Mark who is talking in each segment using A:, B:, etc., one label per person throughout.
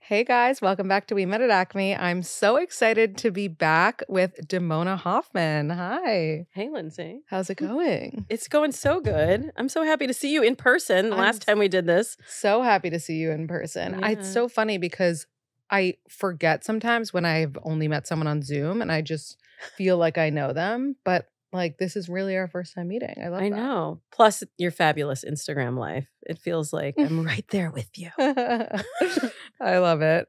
A: Hey guys, welcome back to We Met at Acme. I'm so excited to be back with Damona Hoffman. Hi.
B: Hey, Lindsay.
A: How's it going?
B: It's going so good. I'm so happy to see you in person. The last time we did this.
A: So happy to see you in person.
B: Yeah.
A: It's so funny because I forget sometimes when I've only met someone on Zoom and I just feel like I know them, but like this is really our first time meeting. I love that.
B: I know. Plus your fabulous Instagram life. It feels like I'm right there with you.
A: I love it.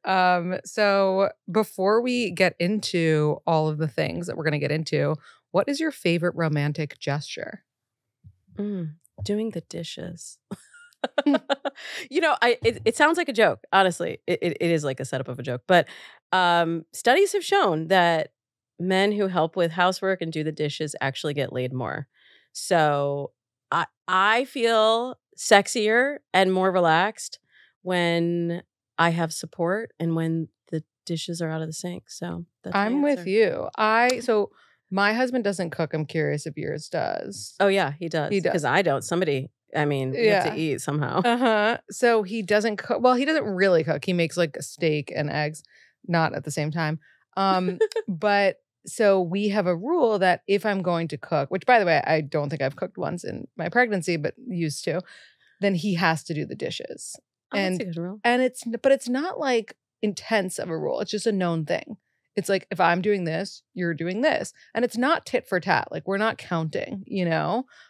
A: So before we get into all of the things that we're going to get into, what is your favorite romantic gesture?
B: Doing the dishes. It sounds like a joke. Honestly, it is like a setup of a joke. But studies have shown that men who help with housework and do the dishes actually get laid more. So I feel sexier and more relaxed when I have support and when the dishes are out of the sink. So that's my
A: I'm with
B: answer.
A: you. So my husband doesn't cook. I'm curious if yours does.
B: Oh yeah, he does.
A: He does.
B: Because I don't. We have to eat somehow.
A: So he doesn't cook. Well, he doesn't really cook. He makes like a steak and eggs, not at the same time. But so we have a rule that if I'm going to cook, which by the way, I don't think I've cooked once in my pregnancy, but used to, then he has to do the dishes.
B: That's a good rule.
A: And it's not like intense of a rule. It's just a known thing. It's like, if I'm doing this, you're doing this. And it's not tit for tat. Like we're not counting,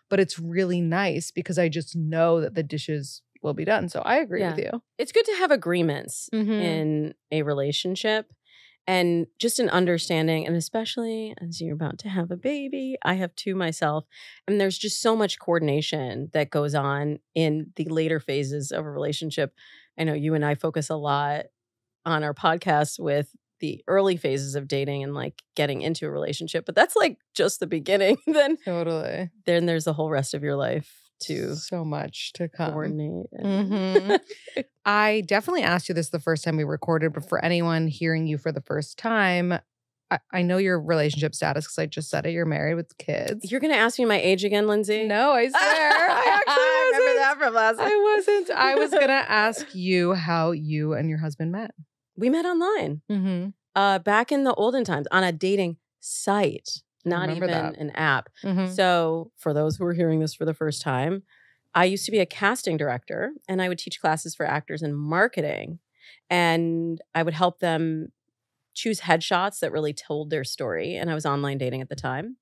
A: but it's really nice because I just know that the dishes will be done. So I agree with you.
B: It's good to have agreements in a relationship and just an understanding. And especially as you're about to have a baby, I have two myself. And there's just so much coordination that goes on in the later phases of a relationship. I know you and I focus a lot on our podcast with the early phases of dating and like getting into a relationship, but that's like just the beginning. Then there's the whole rest of your life to
A: so much to come.
B: Coordinate.
A: I definitely asked you this the first time we recorded, but for anyone hearing you for the first time, I know your relationship status because I just said it. You're married with kids.
B: You're going to ask me my age again, Lindsay?
A: No, I swear. I actually wasn't.
B: Remember that from last time.
A: I wasn't. I was going to ask you how you and your husband met.
B: We met online back in the olden times on a dating site, not even an app. So for those who are hearing this for the first time, I used to be a casting director and I would teach classes for actors in marketing. And I would help them choose headshots that really told their story. And I was online dating at the time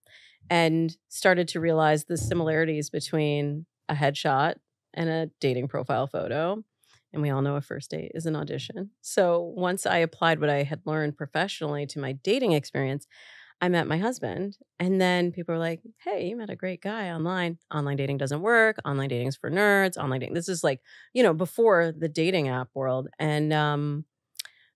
B: and started to realize the similarities between a headshot and a dating profile photo. And we all know a first date is an audition. So once I applied what I had learned professionally to my dating experience, I met my husband. And then people were like, hey, you met a great guy online. Online dating doesn't work. Online dating is for nerds. Online dating. This is like, before the dating app world. And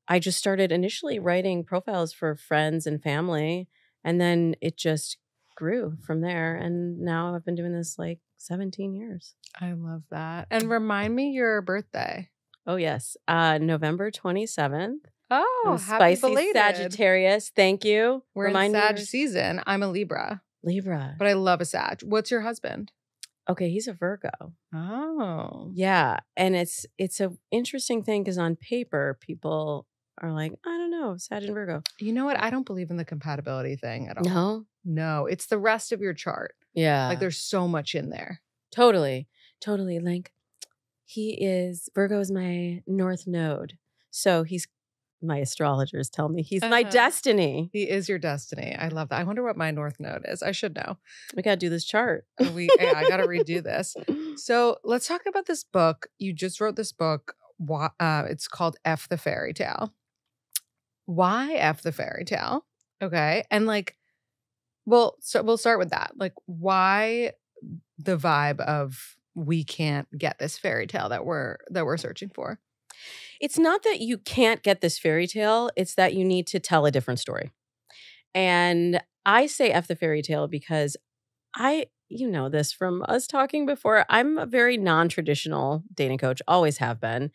B: I just started initially writing profiles for friends and family. And then it just grew from there. And now I've been doing this like 17 years.
A: I love that. And remind me your birthday.
B: Oh, yes. November 27th.
A: Oh,
B: happy
A: spicy belated.
B: Sagittarius. Thank you.
A: We're in Sag season. I'm a Libra. But I love a Sag. What's your husband?
B: Okay, he's a Virgo.
A: Oh.
B: Yeah. And it's an interesting thing because on paper, people are like, I don't know, Sag and Virgo.
A: You know what? I don't believe in the compatibility thing at all. No, it's the rest of your chart.
B: Yeah.
A: Like there's so much in there.
B: Totally. Like Virgo is my North Node. So my astrologers tell me he's my destiny.
A: He is your destiny. I love that. I wonder what my North Node is. I should know.
B: We got to do this chart.
A: I got to redo this. So let's talk about this book. You just wrote this book. It's called F the Fairy Tale. Why F the Fairy Tale? Okay. And we'll start with that. Like, why the vibe of we can't get this fairy tale that we're searching for?
B: It's not that you can't get this fairy tale. It's that you need to tell a different story. And I say F the fairy tale because you know this from us talking before, I'm a very non-traditional dating coach, always have been.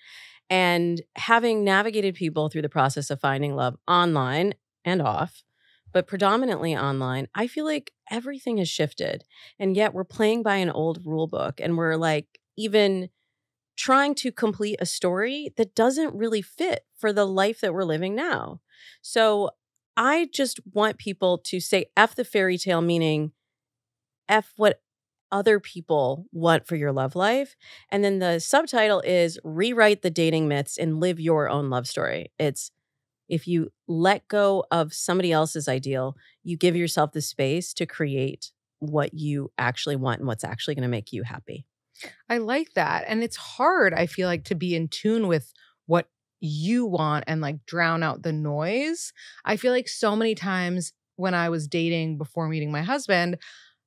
B: And having navigated people through the process of finding love online and off, but predominantly online, I feel like everything has shifted. And yet we're playing by an old rule book and we're like even trying to complete a story that doesn't really fit for the life that we're living now. So I just want people to say F the fairy tale, meaning F what other people want for your love life. And then the subtitle is rewrite the dating myths and live your own love story. It's if you let go of somebody else's ideal, you give yourself the space to create what you actually want and what's actually going to make you happy.
A: I like that. And it's hard, I feel like, to be in tune with what you want and like drown out the noise. I feel like so many times when I was dating before meeting my husband,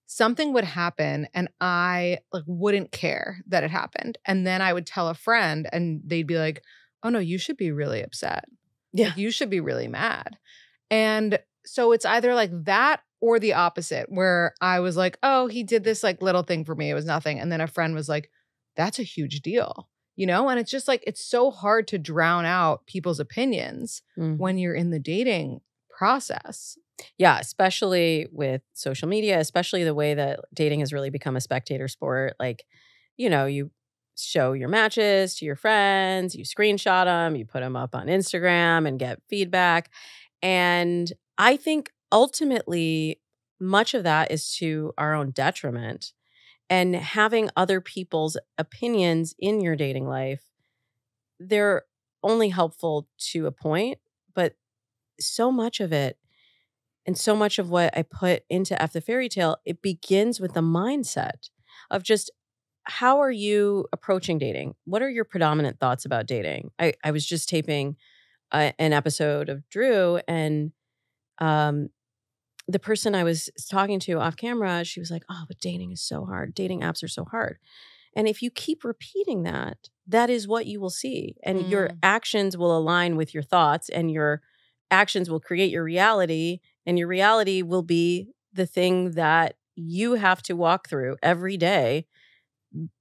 A: something would happen and I like wouldn't care that it happened. And then I would tell a friend and they'd be like, "Oh no, you should be really upset.
B: Yeah.
A: Like, you should be really mad." And so it's either like that or the opposite, where I was like, "Oh, he did this like little thing for me. It was nothing." And then a friend was like, "That's a huge deal." And it's just like, it's so hard to drown out people's opinions when you're in the dating process.
B: Yeah, especially with social media, especially the way that dating has really become a spectator sport. Like, you show your matches to your friends, you screenshot them, you put them up on Instagram and get feedback. And I think ultimately, much of that is to our own detriment. And having other people's opinions in your dating life, they're only helpful to a point, but so much of it and so much of what I put into F the Fairy Tale, it begins with the mindset of just how are you approaching dating? What are your predominant thoughts about dating? I was just taping an episode of Drew, and the person I was talking to off camera, she was like, "Oh, but dating is so hard. Dating apps are so hard." And if you keep repeating that, that is what you will see. And your actions will align with your thoughts, and your actions will create your reality. And your reality will be the thing that you have to walk through every day,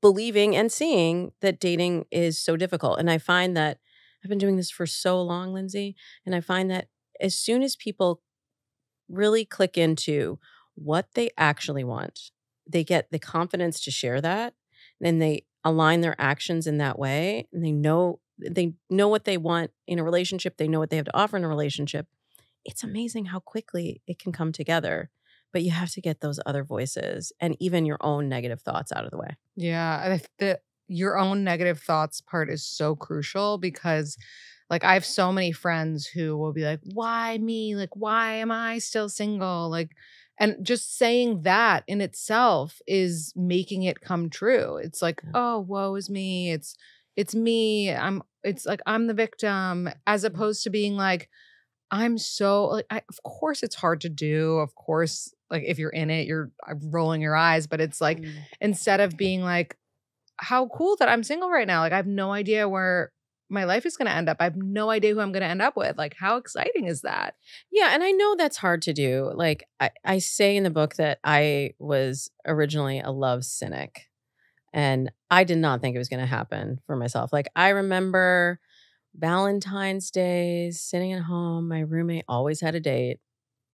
B: believing and seeing that dating is so difficult. And I find that I've been doing this for so long, Lindsey, and I find that as soon as people really click into what they actually want, they get the confidence to share that, and they align their actions in that way, and they know what they want in a relationship, they know what they have to offer in a relationship. It's amazing how quickly it can come together. But you have to get those other voices and even your own negative thoughts out of the way.
A: Yeah, your own negative thoughts part is so crucial because like I have so many friends who will be like, "Why me? Like, why am I still single?" Like, and just saying that in itself is making it come true. It's like, "Oh, woe is me. It's me. It's like I'm the victim," as opposed to being like, I'm so like, of course it's hard to do. Of course, like if you're in it, you're rolling your eyes, but it's like instead of being like, how cool that I'm single right now. Like I have no idea where my life is going to end up. I have no idea who I'm going to end up with. Like how exciting is that?
B: Yeah, and I know that's hard to do. Like I say in the book that I was originally a love cynic, and I did not think it was going to happen for myself. Like I remember Valentine's Day, sitting at home. My roommate always had a date.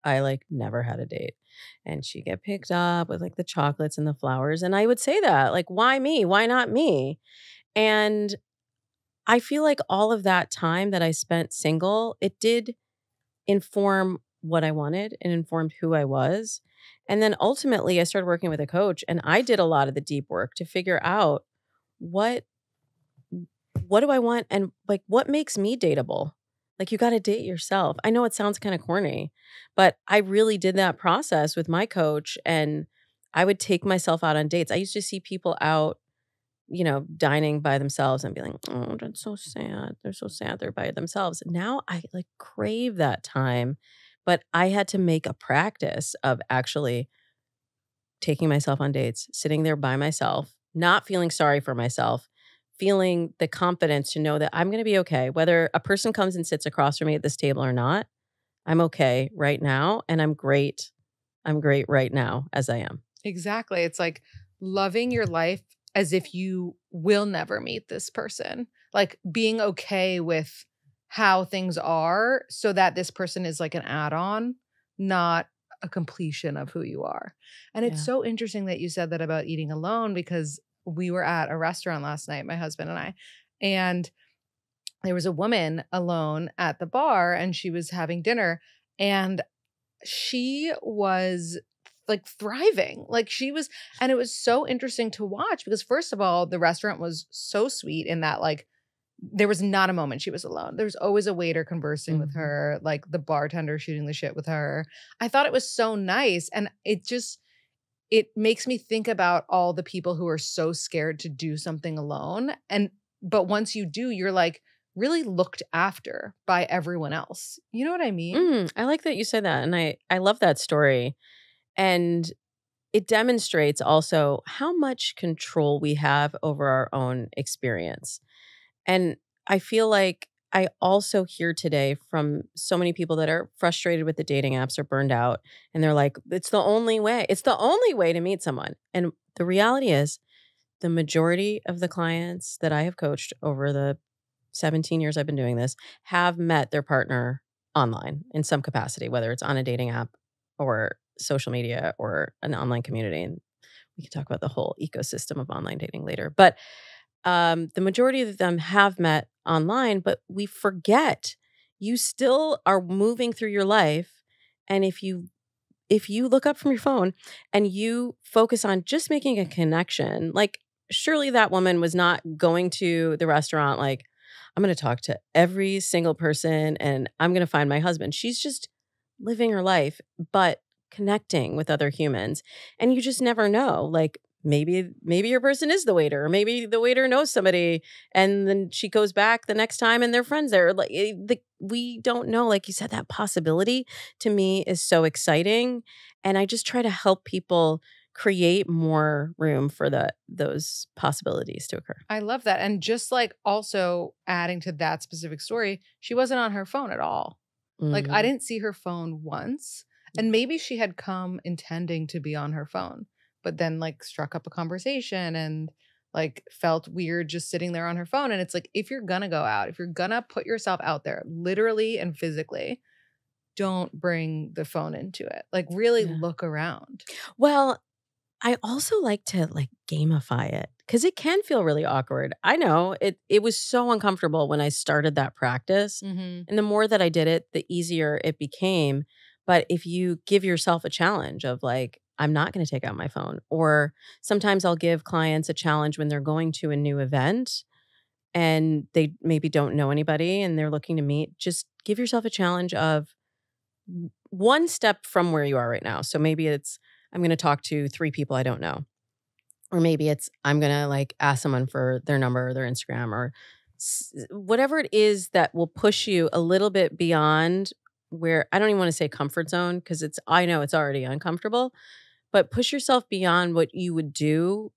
B: I like never had a date. And she'd get picked up with like the chocolates and the flowers. And I would say that, like, why me? Why not me? And I feel like all of that time that I spent single, it did inform what I wanted and informed who I was. And then ultimately I started working with a coach, and I did a lot of the deep work to figure out what do I want, and like what makes me dateable? Like you got to date yourself. I know it sounds kind of corny, but I really did that process with my coach, and I would take myself out on dates. I used to see people out, dining by themselves and be like, "Oh, that's so sad. They're so sad they're by themselves." Now I like crave that time, but I had to make a practice of actually taking myself on dates, sitting there by myself, not feeling sorry for myself, feeling the confidence to know that I'm going to be okay. Whether a person comes and sits across from me at this table or not, I'm okay right now. And I'm great. I'm great right now as I am.
A: Exactly. It's like loving your life as if you will never meet this person. Like being okay with how things are so that this person is like an add-on, not a completion of who you are. And it's so interesting that you said that about eating alone, because we were at a restaurant last night, my husband and I, and there was a woman alone at the bar and she was having dinner and she was like thriving. Like she was, and it was so interesting to watch because first of all, the restaurant was so sweet in that like there was not a moment she was alone. There was always a waiter conversing with her, like the bartender shooting the shit with her. I thought it was so nice. And it makes me think about all the people who are so scared to do something alone. But once you do, you're like really looked after by everyone else. You know what I mean?
B: I like that you said that. And I love that story. And it demonstrates also how much control we have over our own experience. And I feel like I also hear today from so many people that are frustrated with the dating apps or burned out. And they're like, it's the only way. It's the only way to meet someone. And the reality is the majority of the clients that I have coached over the 17 years I've been doing this have met their partner online in some capacity, whether it's on a dating app or social media or an online community. And we can talk about the whole ecosystem of online dating later. But the majority of them have met online, but we forget you still are moving through your life. And if you look up from your phone and you focus on just making a connection, like surely that woman was not going to the restaurant like, I'm going to talk to every single person and I'm going to find my husband. She's just living her life, but connecting with other humans. And you just never know. Like maybe your person is the waiter, or maybe the waiter knows somebody and then she goes back the next time and they're friends there. Like we don't know. Like you said, that possibility to me is so exciting. And I just try to help people create more room for those possibilities to occur.
A: I love that. And just like also adding to that specific story, she wasn't on her phone at all. Like I didn't see her phone once. And maybe she had come intending to be on her phone, but then like struck up a conversation and like felt weird just sitting there on her phone. And it's like, if you're going to go out, if you're going to put yourself out there literally and physically, don't bring the phone into it. Like really look around.
B: Well, I also like to like gamify it because it can feel really awkward. I know it was so uncomfortable when I started that practice. And the more that I did it, the easier it became. But if you give yourself a challenge of like, I'm not going to take out my phone, or sometimes I'll give clients a challenge when they're going to a new event and they maybe don't know anybody and they're looking to meet, just give yourself a challenge of one step from where you are right now. So maybe it's, I'm going to talk to 3 people I don't know. Or maybe it's, I'm going to like ask someone for their number or their Instagram or whatever it is that will push you a little bit beyond where, I don't even want to say comfort zone because I know it's already uncomfortable, but push yourself beyond what you would do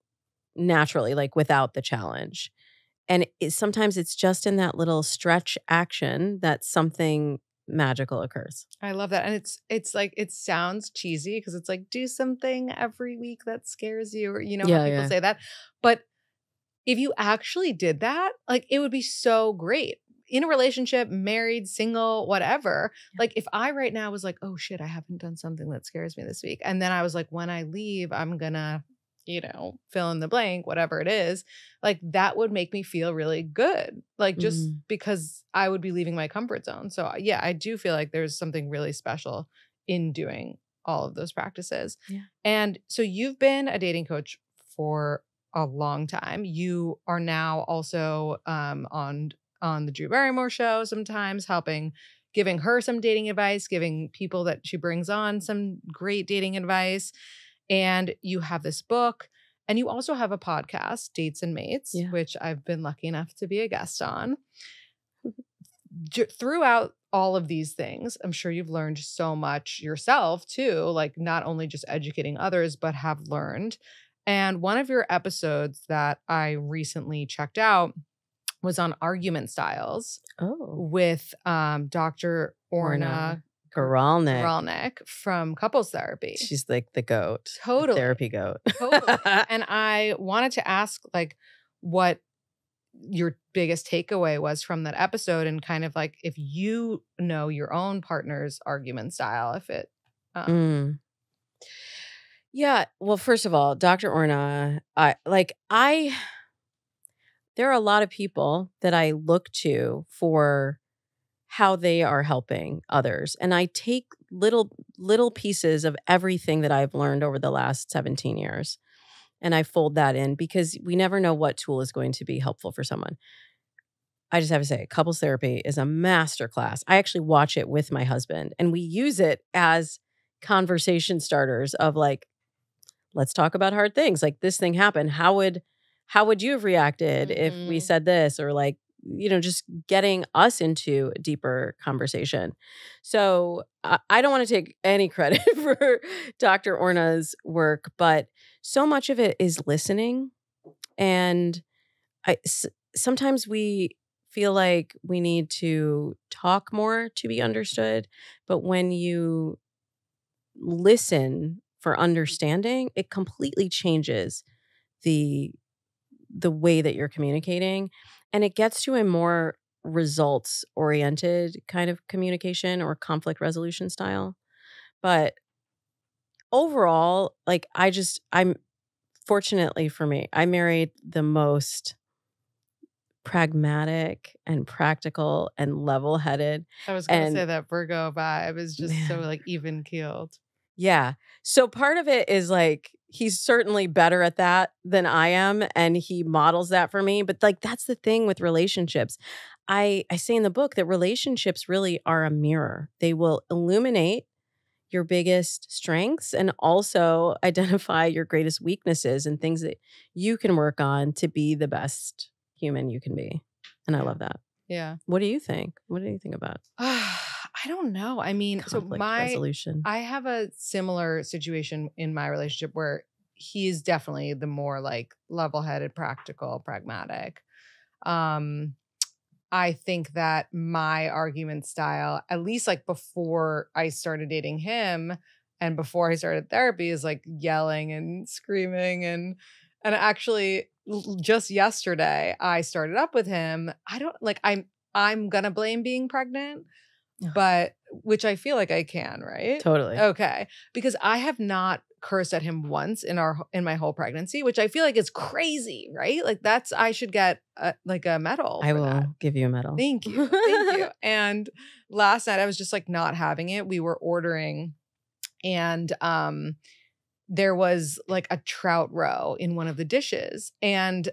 B: naturally, like without the challenge. And sometimes it's just in that little stretch action that something magical occurs.
A: I love that. And it's like, it sounds cheesy because it's like, do something every week that scares you, or how people say that. But if you actually did that, like it would be so great in a relationship, married, single, whatever. Like if I right now was like, oh shit, I haven't done something that scares me this week. And then I was like, when I leave, I'm gonna, fill in the blank, whatever it is, like that would make me feel really good. Like just because I would be leaving my comfort zone. So yeah, I do feel like there's something really special in doing all of those practices. Yeah. And so you've been a dating coach for a long time. You are now also on the Drew Barrymore Show sometimes giving her some dating advice, giving people that she brings on some great dating advice. And you have this book and you also have a podcast, Dates and Mates, which I've been lucky enough to be a guest on. Throughout all of these things, I'm sure you've learned so much yourself too, like not only just educating others, but have learned. And one of your episodes that I recently checked out was on argument styles with Dr. Orna Guralnick from Couples Therapy.
B: She's like the goat.
A: Totally.
B: The therapy goat.
A: Totally. And I wanted to ask like what your biggest takeaway was from that episode and kind of like if you know your own partner's argument style, if it
B: Yeah. Well, first of all, Dr. Orna, there are a lot of people that I look to for how they are helping others. And I take little pieces of everything that I've learned over the last 17 years. And I fold that in because we never know what tool is going to be helpful for someone. I just have to say, couples therapy is a masterclass. I actually watch it with my husband, and we use it as conversation starters of like, let's talk about hard things. Like, this thing happened. How would you have reacted if we said this? Or like, just getting us into a deeper conversation. So I don't want to take any credit for Dr. Orna's work, but so much of it is listening. And sometimes we feel like we need to talk more to be understood. But when you listen for understanding, it completely changes the way that you're communicating, and it gets to a more results oriented kind of communication or conflict resolution style. But overall, like I'm fortunately for me, I married the most pragmatic and practical and level-headed.
A: I was going to say that Virgo vibe is just so like even keeled.
B: Yeah. So part of it is like, he's certainly better at that than I am, and he models that for me. But like, that's the thing with relationships. I say in the book that relationships really are a mirror. They will illuminate your biggest strengths and also identify your greatest weaknesses and things that you can work on to be the best human you can be. And I love that.
A: Yeah.
B: What do you think? What do you think about?
A: I don't know. I mean,
B: conflict resolution.
A: I have a similar situation in my relationship where he's definitely the more like level-headed, practical, pragmatic. I think that my argument style, at least like before I started dating him and before I started therapy, is like yelling and screaming. And actually just yesterday I started up with him. I don't like, I'm gonna blame being pregnant, but which I feel like I can, right?
B: Totally.
A: Okay. Because I have not cursed at him once in my whole pregnancy, which I feel like is crazy, right? Like I should get a medal.
B: I will give you a medal.
A: Thank you. Thank you. And last night I was just like not having it. We were ordering and there was like a trout roe in one of the dishes. And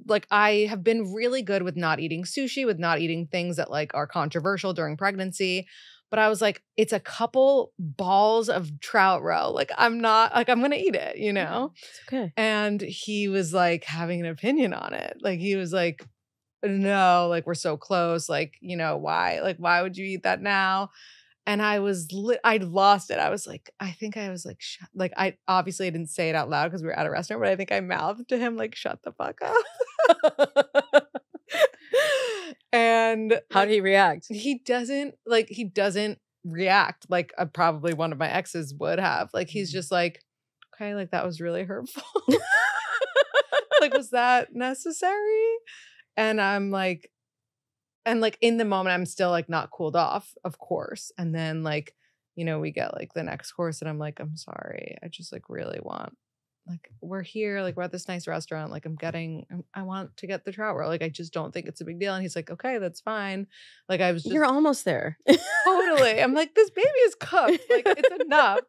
A: like I have been really good with not eating sushi, with not eating things that like are controversial during pregnancy. But I was like, it's a couple balls of trout roe. Like I'm going to eat it,
B: It's okay.
A: And he was like having an opinion on it. Like he was like, no, like we're so close. Like, why? Like, why would you eat that now? And I lost it. I was like, I think I was like, like I obviously didn't say it out loud because we were at a restaurant, but I think I mouthed to him like, shut the fuck up. And
B: how did he react?
A: He doesn't react like probably one of my exes would have. Like he's just like, okay, like that was really hurtful. Like, was that necessary? And I'm like, in the moment, I'm still like not cooled off, of course. And then like, we get like the next course and I'm like, I'm sorry. I just like really want, like, we're here, like we're at this nice restaurant. Like I want to get the trout roe. Like, I just don't think it's a big deal. And he's like, okay, that's fine. Like
B: you're almost there.
A: Totally. I'm like, this baby is cooked. Like it's enough.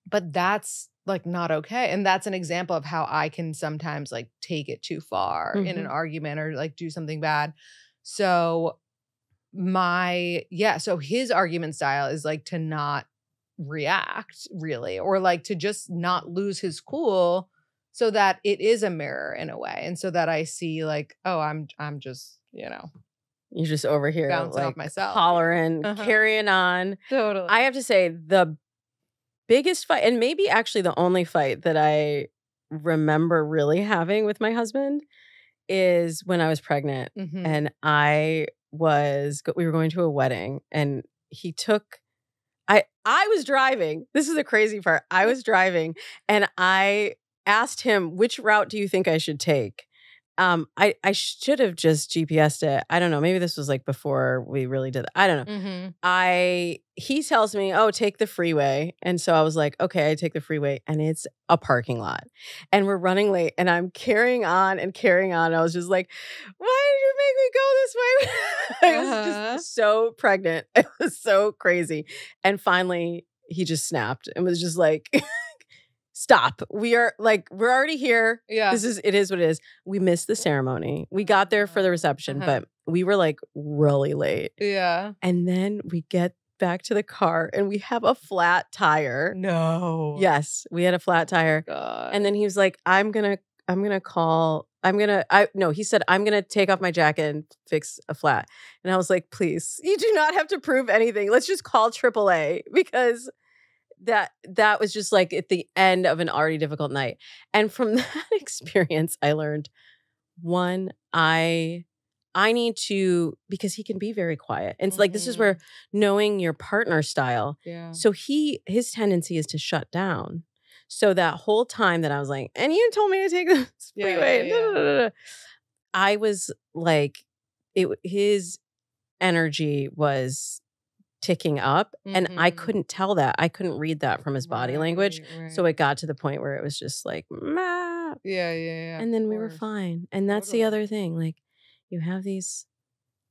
A: But that's like not okay. And that's an example of how I can sometimes like take it too far in an argument or like do something bad. So so his argument style is like to not react really, or like to just not lose his cool so that it is a mirror in a way. And so that I see like, oh, I'm just,
B: you're just over here
A: bouncing
B: like
A: off myself,
B: hollering, carrying on.
A: Totally.
B: I have to say the biggest fight, and maybe actually the only fight that I remember really having with my husband, is when I was pregnant and we were going to a wedding and he took, I was driving. This is the crazy part. I was driving and I asked him, which route do you think I should take? I should have just GPSed it. I don't know. Maybe this was like before we really did that. I don't know. He tells me, "Oh, take the freeway." And so I was like, "Okay, I take the freeway." And it's a parking lot. And we're running late and I'm carrying on and carrying on. I was just like, "Why did you make me go this way?" I was just so pregnant. It was so crazy. And finally, he just snapped and was just like, "Stop. We're already here.
A: Yeah.
B: It is what it is." We missed the ceremony. We got there for the reception, but we were like really late.
A: Yeah.
B: And then we get back to the car and we have a flat tire.
A: No.
B: Yes, we had a flat tire.
A: God.
B: And then he was like, he said, "I'm going to take off my jacket and fix a flat." And I was like, "Please, you do not have to prove anything. Let's just call AAA," because that was just like at the end of an already difficult night. And from that experience, I learned, one, I need to, because he can be very quiet. And it's like, this is where knowing your partner style.
A: Yeah.
B: So his tendency is to shut down. So that whole time that I was like, "And you told me to take this freeway."
A: Yeah.
B: I was like, his energy was ticking up and I couldn't tell that. I couldn't read that from his body language.
A: Right.
B: So it got to the point where it was just like, "Mah."
A: Yeah.
B: And then we were fine. And that's the other thing. Like, you have these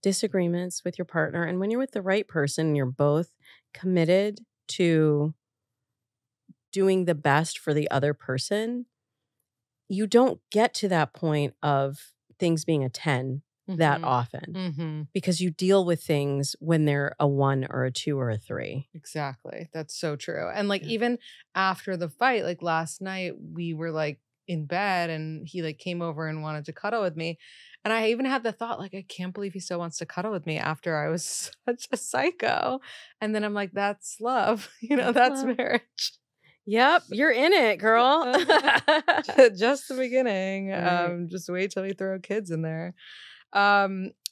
B: disagreements with your partner, and when you're with the right person, you're both committed to doing the best for the other person, you don't get to that point of things being a 10 that often, because you deal with things when they're a 1 or a 2 or a 3.
A: Exactly. That's so true. And like, even after the fight, like last night, we were like in bed and he like came over and wanted to cuddle with me. And I even had the thought, like, I can't believe he still wants to cuddle with me after I was such a psycho. And then I'm like, that's love. That's marriage.
B: Yep, you're in it, girl.
A: Just the beginning.
B: Right.
A: Just wait till we throw kids in there.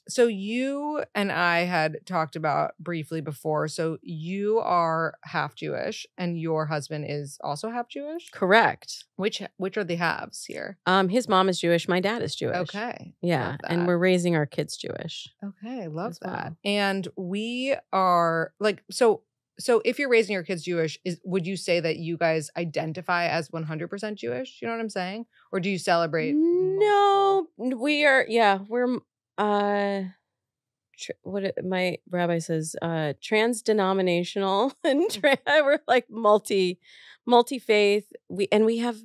A: So you and I had talked about briefly before. So you are half Jewish and your husband is also half Jewish?
B: Correct.
A: Which are the halves here?
B: His mom is Jewish. My dad is Jewish.
A: Okay.
B: Yeah. And we're raising our kids Jewish.
A: Okay. Love that.
B: Well.
A: And we are like, so if you're raising your kids Jewish, would you say that you guys identify as 100% Jewish? You know what I'm saying? Or do you celebrate?
B: No, we're what my rabbi says, trans-denominational, and we're like multi-faith. We have,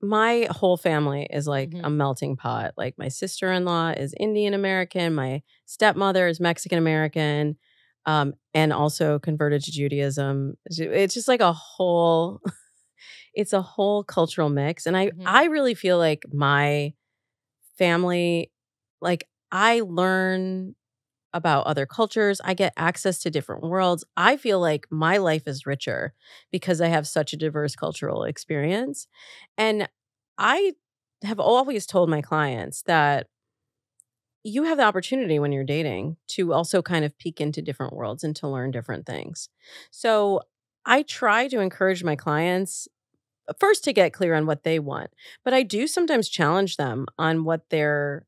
B: my whole family is like a melting pot. Like, my sister-in-law is Indian American, my stepmother is Mexican American, and also converted to Judaism. It's just like it's a whole cultural mix. And I really feel like my family, like, I learn about other cultures. I get access to different worlds. I feel like my life is richer because I have such a diverse cultural experience. And I have always told my clients that you have the opportunity when you're dating to also kind of peek into different worlds and to learn different things. So I try to encourage my clients first to get clear on what they want, but I do sometimes challenge them on what their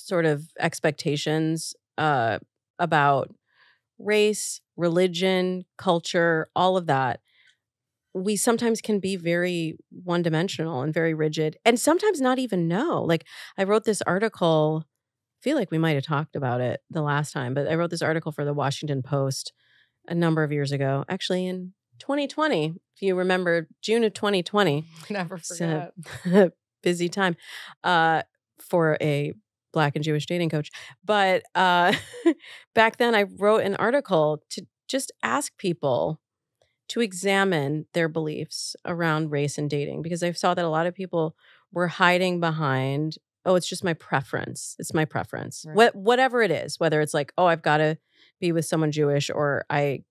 B: sort of expectations about race, religion, culture, all of that. We sometimes can be very one-dimensional and very rigid, and sometimes not even know. Like, I wrote this article, I feel like we might have talked about it the last time, but I wrote this article for the Washington Post a number of years ago, actually in 2020, if you remember, June of 2020.
A: Never forget.
B: Busy time for a Black and Jewish dating coach. But back then I wrote an article to just ask people to examine their beliefs around race and dating, because I saw that a lot of people were hiding behind, "Oh, it's just my preference. It's my preference."
A: Right.
B: Whatever it is, whether it's like, "Oh, I've got to be with someone Jewish," or I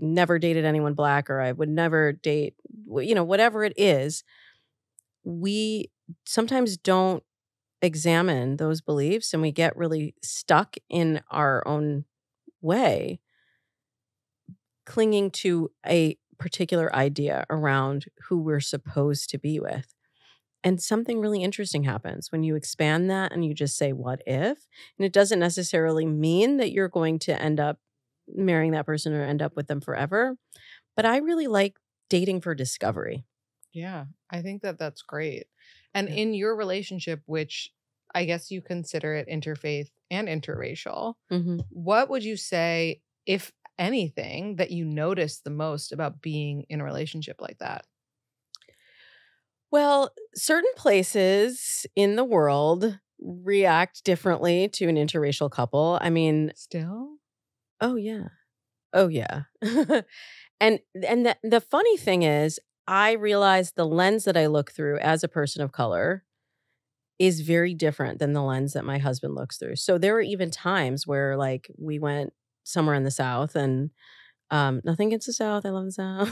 B: never dated anyone Black, or I would never date, whatever it is, we sometimes don't examine those beliefs and we get really stuck in our own way, clinging to a particular idea around who we're supposed to be with. And something really interesting happens when you expand that and you just say, what if? And it doesn't necessarily mean that you're going to end up marrying that person or end up with them forever. But I really like dating for discovery.
A: Yeah, I think that that's great. And in your relationship, which I guess you consider it interfaith and interracial, what would you say, if anything, that you notice the most about being in a relationship like that?
B: Well, certain places in the world react differently to an interracial couple. I mean,
A: Still?
B: oh yeah. Oh yeah. and the funny thing is, I realize the lens that I look through as a person of color is very different than the lens that my husband looks through. So there were even times where like we went somewhere in the South and nothing against the South. I love the South.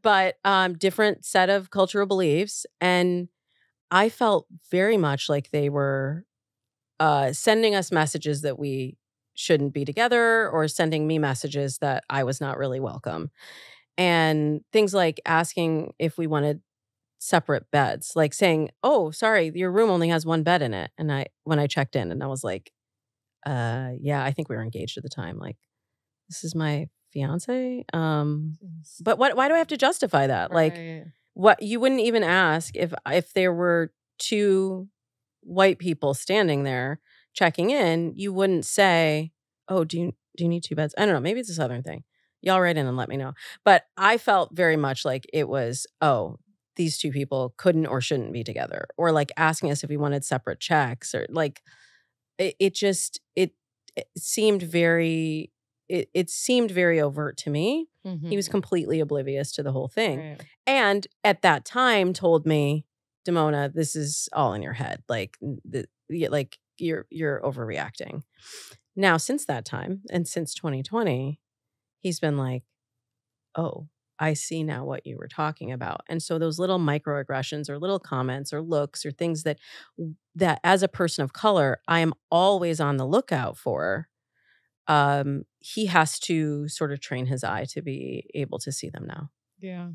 B: but different set of cultural beliefs. And I felt very much like they were sending us messages that we shouldn't be together, or sending me messages that I was not really welcome. And things like asking if we wanted separate beds, like saying, "Oh, sorry, your room only has one bed in it." And when I checked in, and I was like, yeah, I think we were engaged at the time. Like, this is my fiance. But why do I have to justify that? Like,
A: Right.
B: what, you wouldn't even ask if there were two white people standing there checking in, you wouldn't say, "Oh, do you need two beds?" I don't know. Maybe it's a Southern thing. Y'all write in and let me know. But I felt very much like it was, oh, these two people couldn't or shouldn't be together, or like asking us if we wanted separate checks, or like it just it seemed very it seemed very overt to me. He was completely oblivious to the whole thing.
A: Right.
B: And at that time told me, "Damona, this is all in your head. Like you're overreacting." Now, since that time and since 2020, he's been like, "Oh, I see now what you were talking about." And so those little microaggressions or little comments or looks or things that as a person of color, I am always on the lookout for, he has to sort of train his eye to be able to see them now.
A: Yeah.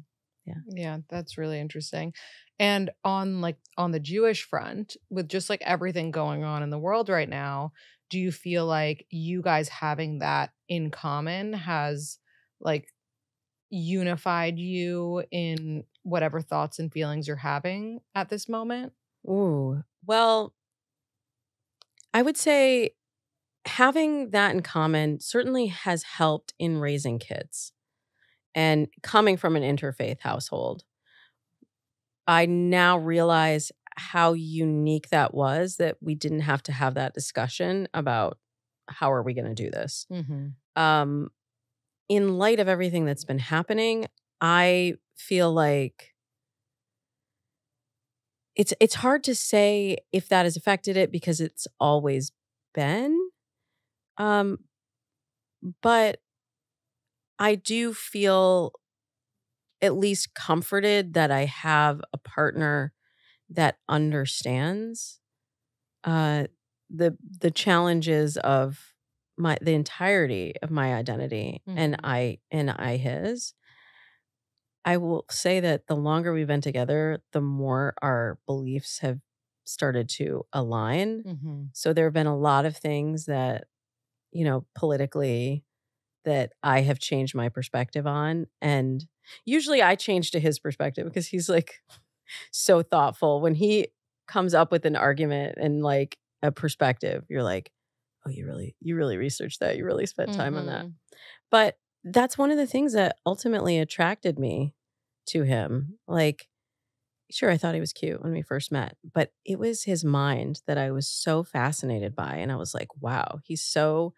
B: Yeah.
A: Yeah, that's really interesting. And on the Jewish front, with just like everything going on in the world right now, do you feel like you guys having that in common has like unified you in whatever thoughts and feelings you're having at this moment?
B: Ooh. Well, I would say having that in common certainly has helped in raising kids. And coming from an interfaith household, I now realize how unique that was, that we didn't have to have that discussion about how are we going to do this. Um, in light of everything that's been happening, I feel like it's hard to say if that has affected it, because it's always been. Um, but I do feel at least comforted that I have a partner that understands the challenges of the entirety of my identity, and I his. I will say that the longer we've been together, the more our beliefs have started to align. So there have been a lot of things that, politically, that I have changed my perspective on. And usually I change to his perspective, because he's like so thoughtful. When he comes up with an argument and like a perspective, you're like, "Oh, you really researched that. You really spent time on that." But that's one of the things that ultimately attracted me to him. Like, sure, I thought he was cute when we first met, but it was his mind that I was so fascinated by. And I was like, wow, he's so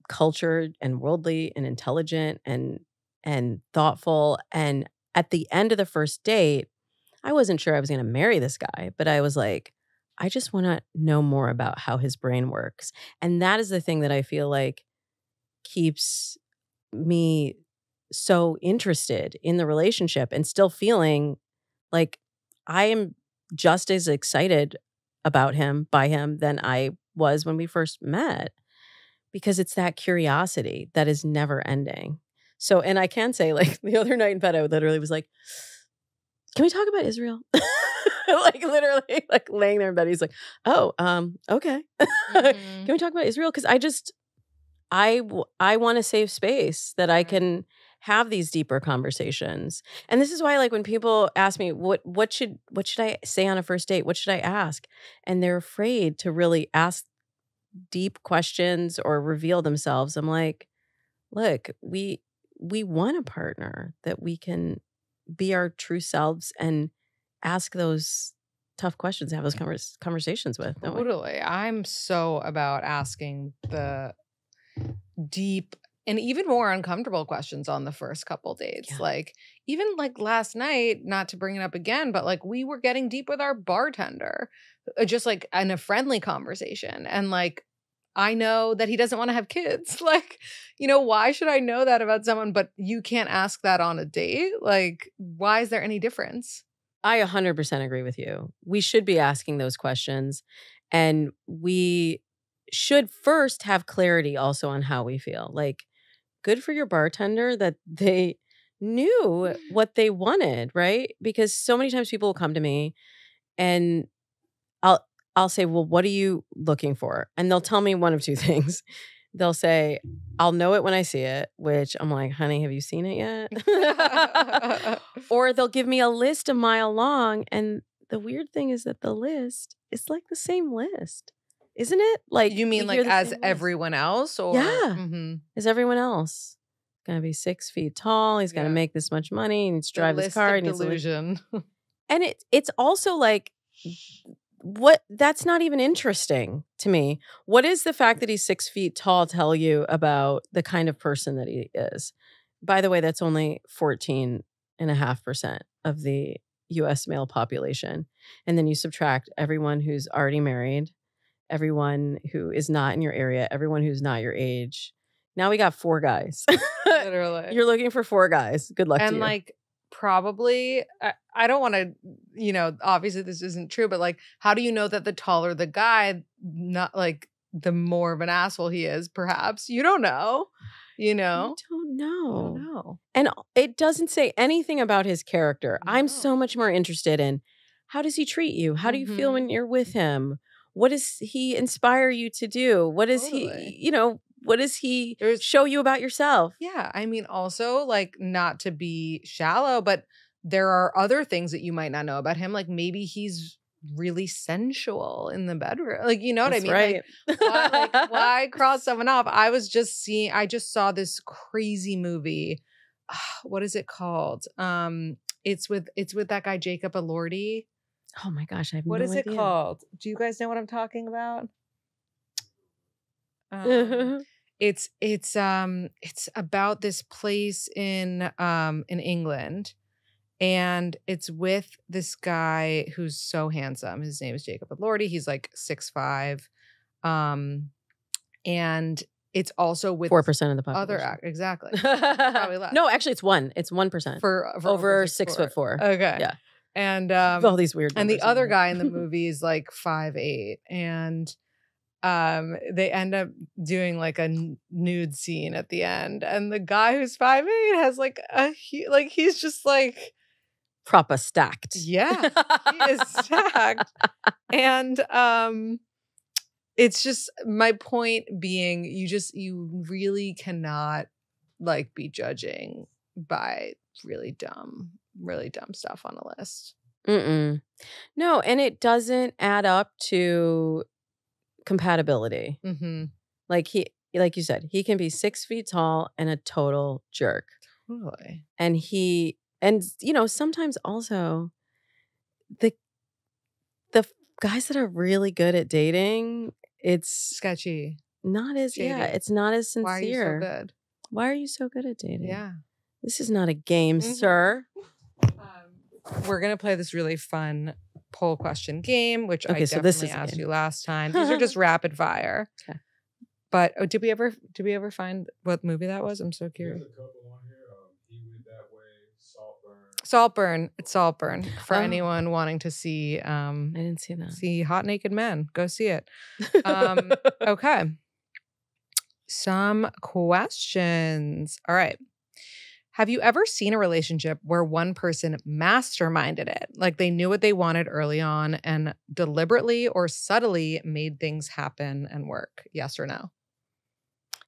B: cultured and worldly and intelligent and thoughtful. And at the end of the first date, I wasn't sure I was going to marry this guy, but I was like, I just want to know more about how his brain works. And that is the thing that I feel like keeps me so interested in the relationship, and still feeling like I am just as excited about him, by him, than I was when we first met, because it's that curiosity that is never ending. So, and I can say, like, the other night in bed, I literally was like, can we talk about Israel? Like literally like laying there in bed. He's like, oh, okay. Can we talk about Israel? Because I want a safe space that I can have these deeper conversations. And this is why, like, when people ask me, what should I say on a first date? What should I ask? And they're afraid to really ask deep questions or reveal themselves. I'm like, look, we want a partner that we can be our true selves and ask those tough questions, have those conversations with.
A: Totally. I'm so about asking the deep and even more uncomfortable questions on the first couple dates. Yeah. Like, even like last night, not to bring it up again, but like we were getting deep with our bartender, just like in a friendly conversation. And like, I know that he doesn't want to have kids. Like, you know, why should I know that about someone? But you can't ask that on a date. Like, why is there any difference?
B: I 100% agree with you. We should be asking those questions. And we should first have clarity also on how we feel. Like, good for your bartender that they knew what they wanted, right? Because so many times people will come to me and I'll say, well, what are you looking for? And they'll tell me one of two things. They'll say, I'll know it when I see it, which I'm like, honey, have you seen it yet? Or they'll give me a list a mile long. And the weird thing is that the list is like the same list. Isn't it? Like,
A: you mean like as everyone else? Or
B: yeah, as everyone else. Gonna be 6 feet tall. He's gonna make this much money. He needs to drive his car.
A: Delusion.
B: And it's also like, that's not even interesting to me. What does the fact that he's 6 feet tall tell you about the kind of person that he is? By the way, that's only 14.5% of the US male population. And then you subtract everyone who's already married, everyone who is not in your area, everyone who's not your age. Now we got 4 guys.
A: Literally.
B: You're looking for 4 guys. Good luck to you.
A: And like, probably, I don't want to, you know, obviously this isn't true, but like, how do you know that the taller the guy, not like the more of an asshole he is, perhaps? You don't know, you know?
B: I don't know.
A: I don't know.
B: And it doesn't say anything about his character. No. I'm so much more interested in, how does he treat you? How do you feel when you're with him? What does he inspire you to do? What does he, you know, what does he show you about yourself?
A: Yeah. I mean, also, like, not to be shallow, but there are other things that you might not know about him. Like, maybe he's really sensual in the bedroom. Like, you know what I mean?
B: Right.
A: Why cross someone off? I just saw this crazy movie. What is it called? It's with that guy, Jacob Elordi.
B: Oh my gosh. I have no
A: idea.
B: What is
A: it called? Do you guys know what I'm talking about? It's about this place in England, and it's with this guy who's so handsome. His name is Jacob Elordi. He's like 6'5", and it's also with
B: 4% of the population.
A: Exactly. Probably less.
B: No, actually, it's 1%
A: for
B: over 6'4".
A: Okay,
B: yeah,
A: and
B: all these weird.
A: And the other guy in the movie is like 5'8", and they end up doing like a nude scene at the end, and the guy who's 5'8" has like he's just like
B: proper stacked.
A: Yeah, he is stacked. And it's just, my point being, you really cannot like be judging by really dumb stuff on a list.
B: No, and it doesn't add up to compatibility. Like you said, he can be 6 feet tall and a total jerk.
A: Totally.
B: And you know, sometimes also the guys that are really good at dating, it's
A: sketchy.
B: Not as shady. It's not as sincere.
A: Why are you so good?
B: Why are you so good at dating?
A: Yeah.
B: This is not a game, sir.
A: We're gonna play this really fun poll question game, which I definitely asked you last time. These are just rapid fire. Okay. But did we ever find what movie that was? I'm so curious.
C: There's a couple on here. He Went That Way,
A: Saltburn. It's Saltburn for anyone wanting to see.
B: I didn't see that.
A: See hot naked men. Go see it. Okay. Some questions. All right. Have you ever seen a relationship where one person masterminded it? Like they knew what they wanted early on and deliberately or subtly made things happen and work? Yes or no?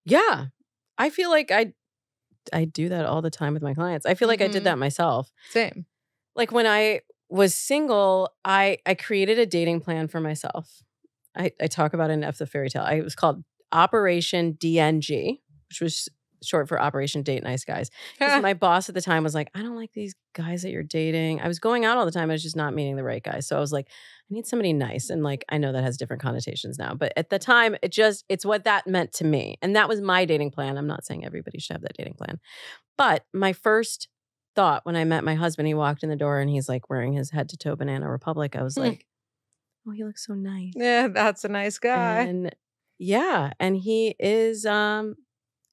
B: Yeah. I feel like I do that all the time with my clients. I feel like I did that myself.
A: Same.
B: Like when I was single, I created a dating plan for myself. I talk about it in F the Fairy Tale. It was called Operation DNG, which was short for Operation Date Nice Guys. Because my boss at the time was like, I don't like these guys that you're dating. I was going out all the time. I was just not meeting the right guy. So I was like, I need somebody nice. And like, I know that has different connotations now. But at the time, it's what that meant to me. And that was my dating plan. I'm not saying everybody should have that dating plan. But my first thought when I met my husband, he walked in the door and he's like wearing his head to toe Banana Republic. I was like, oh, he looks so nice.
A: Yeah, that's a nice guy.
B: And yeah, and he is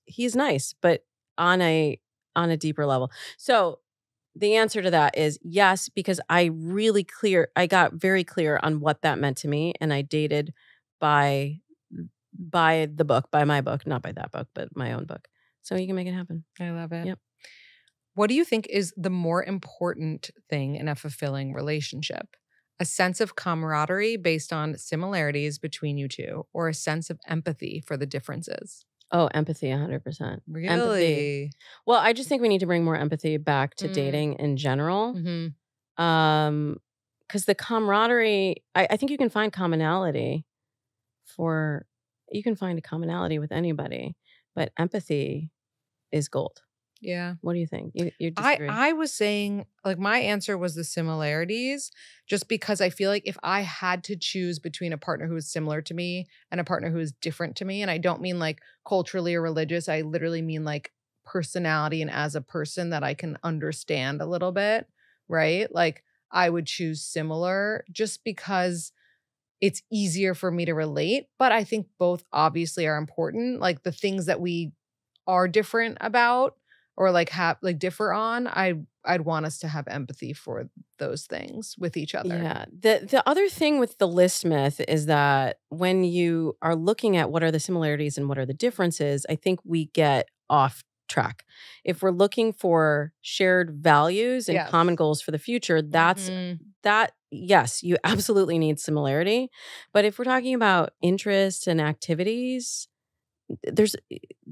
B: he's nice, but on a deeper level. So the answer to that is yes, because I got very clear on what that meant to me, and I dated by the book, by my book, not by that book, but my own book. So you can make it happen.
A: I love it.
B: Yep.
A: What do you think is the more important thing in a fulfilling relationship? A sense of camaraderie based on similarities between you two, or a sense of empathy for the differences?
B: Oh, empathy, 100%.
A: Really?
B: Empathy. Well, I just think we need to bring more empathy back to dating in general. Because the camaraderie, I think you can find commonality with anybody, but empathy is gold.
A: Yeah.
B: What do you think? You disagree?
A: I was saying, like, my answer was the similarities, just because I feel like if I had to choose between a partner who is similar to me and a partner who is different to me, and I don't mean like culturally or religious, I literally mean like personality and as a person that I can understand a little bit, right? Like I would choose similar just because it's easier for me to relate. But I think both obviously are important. Like the things that we are different about or like have like differ on, I'd want us to have empathy for those things with each other.
B: Yeah. The other thing with the list myth is that when you are looking at what are the similarities and what are the differences, I think we get off track. If we're looking for shared values and common goals for the future, yes, you absolutely need similarity. But if we're talking about interests and activities,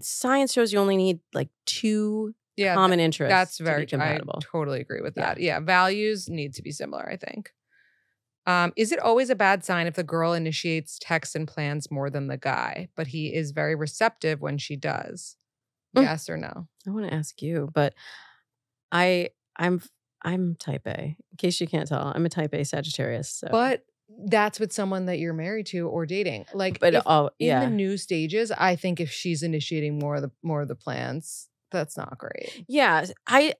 B: science shows you only need like two common interests.
A: That's very
B: compatible.
A: I totally agree with that. Yeah, values need to be similar, I think. Is it always a bad sign if the girl initiates texts and plans more than the guy, but he is very receptive when she does? Yes or no?
B: I want to ask you, but I'm type A. In case you can't tell, I'm a type A Sagittarius. So.
A: But that's with someone that you're married to or dating. Like,
B: but
A: in the new stages, I think if she's initiating more of the plans, that's not great.
B: Yeah, I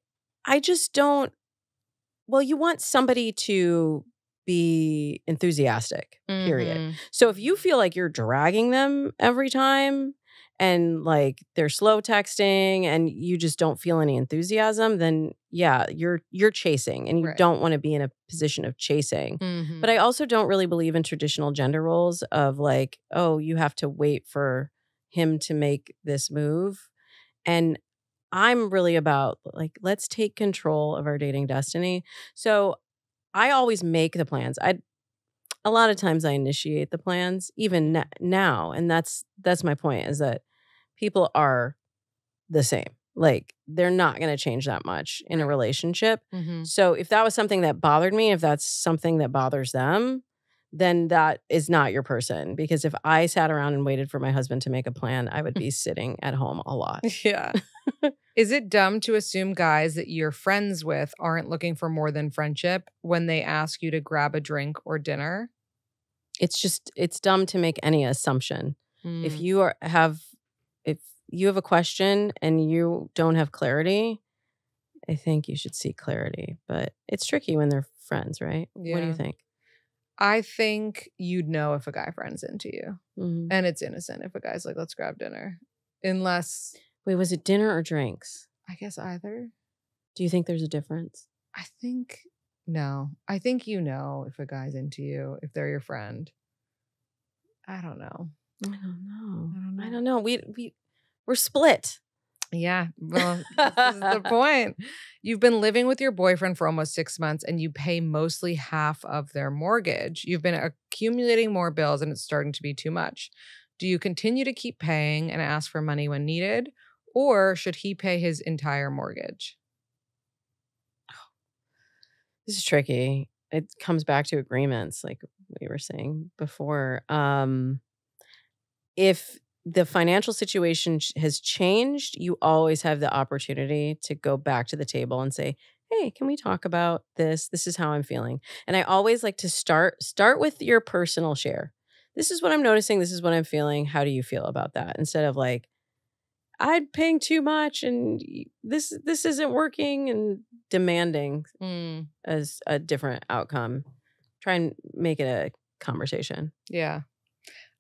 B: just don't. Well, you want somebody to be enthusiastic. Period. So if you feel like you're dragging them every time and like they're slow texting and you just don't feel any enthusiasm, then yeah, you're chasing and you don't want to be in a position of chasing. But I also don't really believe in traditional gender roles of like, oh, you have to wait for him to make this move. And I'm really about like, let's take control of our dating destiny. So I always make the plans. A lot of times I initiate the plans even now. And that's my point, is that people are the same. Like they're not going to change that much in a relationship. So if that was something that bothered me, if that's something that bothers them, then that is not your person. Because if I sat around and waited for my husband to make a plan, I would be sitting at home a lot.
A: Yeah. Is it dumb to assume guys that you're friends with aren't looking for more than friendship when they ask you to grab a drink or dinner?
B: It's dumb to make any assumption. If you have a question and you don't have clarity, I think you should seek clarity. But it's tricky when they're friends, right? Yeah. What do you think?
A: I think you'd know if a guy friend's into you. And it's innocent if a guy's like, let's grab dinner. Unless...
B: Wait, was it dinner or drinks?
A: I guess either.
B: Do you think there's a difference?
A: I think... No. I think you know if a guy's into you, if they're your friend. I don't know.
B: I don't know. We're split.
A: Yeah, well, this is the point. You've been living with your boyfriend for almost 6 months and you pay mostly half of their mortgage. You've been accumulating more bills and it's starting to be too much. Do you continue to keep paying and ask for money when needed, or should he pay his entire mortgage?
B: This is tricky. It comes back to agreements, like we were saying before. If the financial situation has changed, you always have the opportunity to go back to the table and say, hey, can we talk about this? This is how I'm feeling. And I always like to start with your personal share. This is what I'm noticing. This is what I'm feeling. How do you feel about that? Instead of like, I'm paying too much and this isn't working, and demanding as a different outcome. Try and make it a conversation.
A: Yeah.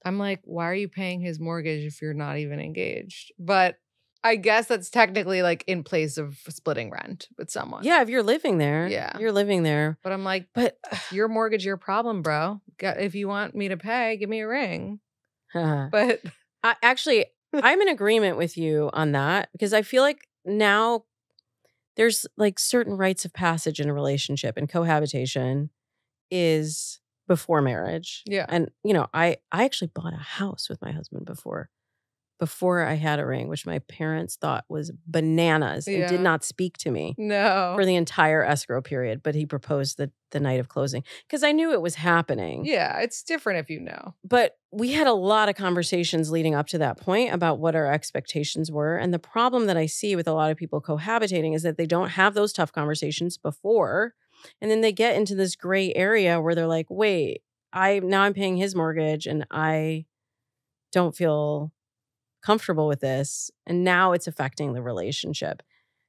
A: I'm like, why are you paying his mortgage if you're not even engaged? But I guess that's technically like in place of splitting rent with someone.
B: Yeah, if you're living there.
A: Yeah.
B: You're living there.
A: But I'm like, but your mortgage, your problem, bro. If you want me to pay, give me a ring. But
B: I'm in agreement with you on that, because I feel like now there's like certain rites of passage in a relationship, and cohabitation is before marriage.
A: Yeah.
B: And, you know, I actually bought a house with my husband before I had a ring, which my parents thought was bananas and did not speak to me for the entire escrow period. But he proposed the night of closing because I knew it was happening.
A: Yeah, it's different if you know.
B: But we had a lot of conversations leading up to that point about what our expectations were. And the problem that I see with a lot of people cohabitating is that they don't have those tough conversations before. And then they get into this gray area where they're like, wait, I'm paying his mortgage and I don't feel comfortable with this. And now it's affecting the relationship.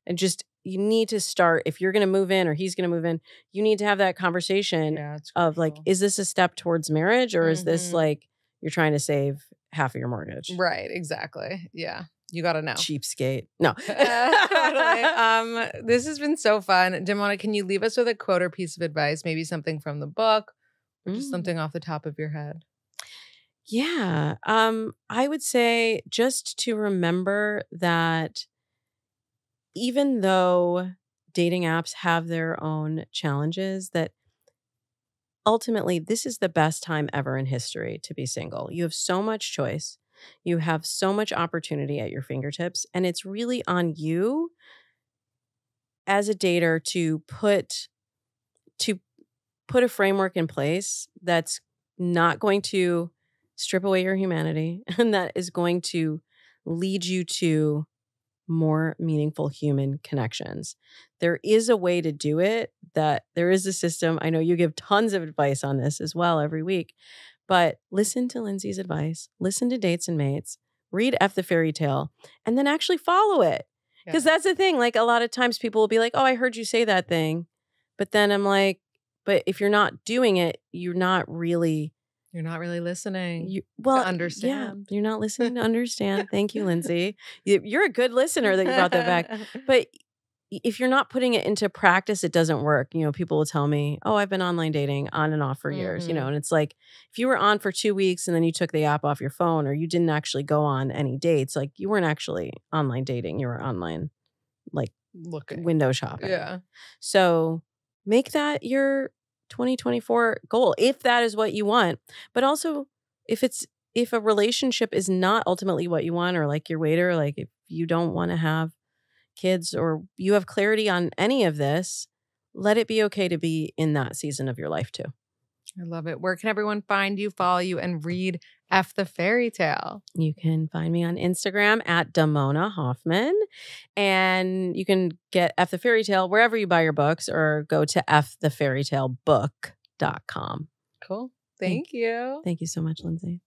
B: And just, you need to start, if you're going to move in or he's going to move in, you need to have that conversation of like, is this a step towards marriage, or is this like you're trying to save half of your mortgage?
A: Right. Exactly. Yeah. You got to know.
B: Cheapskate. No.
A: Totally. This has been so fun. Damona, can you leave us with a quote or piece of advice? Maybe something from the book or just something off the top of your head?
B: Yeah. I would say just to remember that even though dating apps have their own challenges, that ultimately this is the best time ever in history to be single. You have so much choice. You have so much opportunity at your fingertips, and it's really on you as a dater to put a framework in place that's not going to strip away your humanity and that is going to lead you to more meaningful human connections. There is a way to do it, that there is a system. I know you give tons of advice on this as well every week, but listen to Lindsey's advice, listen to Dates and Mates, read F the Fairy Tale, and then actually follow it. Because that's the thing. Like, a lot of times people will be like, oh, I heard you say that thing. But then I'm like, but if you're not doing it, you're not really listening. To understand. Yeah, you're not listening to understand. Thank you, Lindsey. You're a good listener that you brought that back. But if you're not putting it into practice, it doesn't work. You know, people will tell me, oh, I've been online dating on and off for years, you know, and it's like, if you were on for 2 weeks and then you took the app off your phone, or you didn't actually go on any dates, like you weren't actually online dating. You were online, like window shopping.
A: Yeah.
B: So make that your 2024 goal, if that is what you want. But also, if a relationship is not ultimately what you want, or like your waiter, like if you don't want to have kids, or you have clarity on any of this, let it be okay to be in that season of your life too.
A: I love it. Where can everyone find you, follow you, and read F the Fairy Tale? You can find me on Instagram at Damona Hoffman. And you can get F the Fairy Tale wherever you buy your books, or go to fthefairytalebook.com. Cool. Thank you. Thank you so much, Lindsey.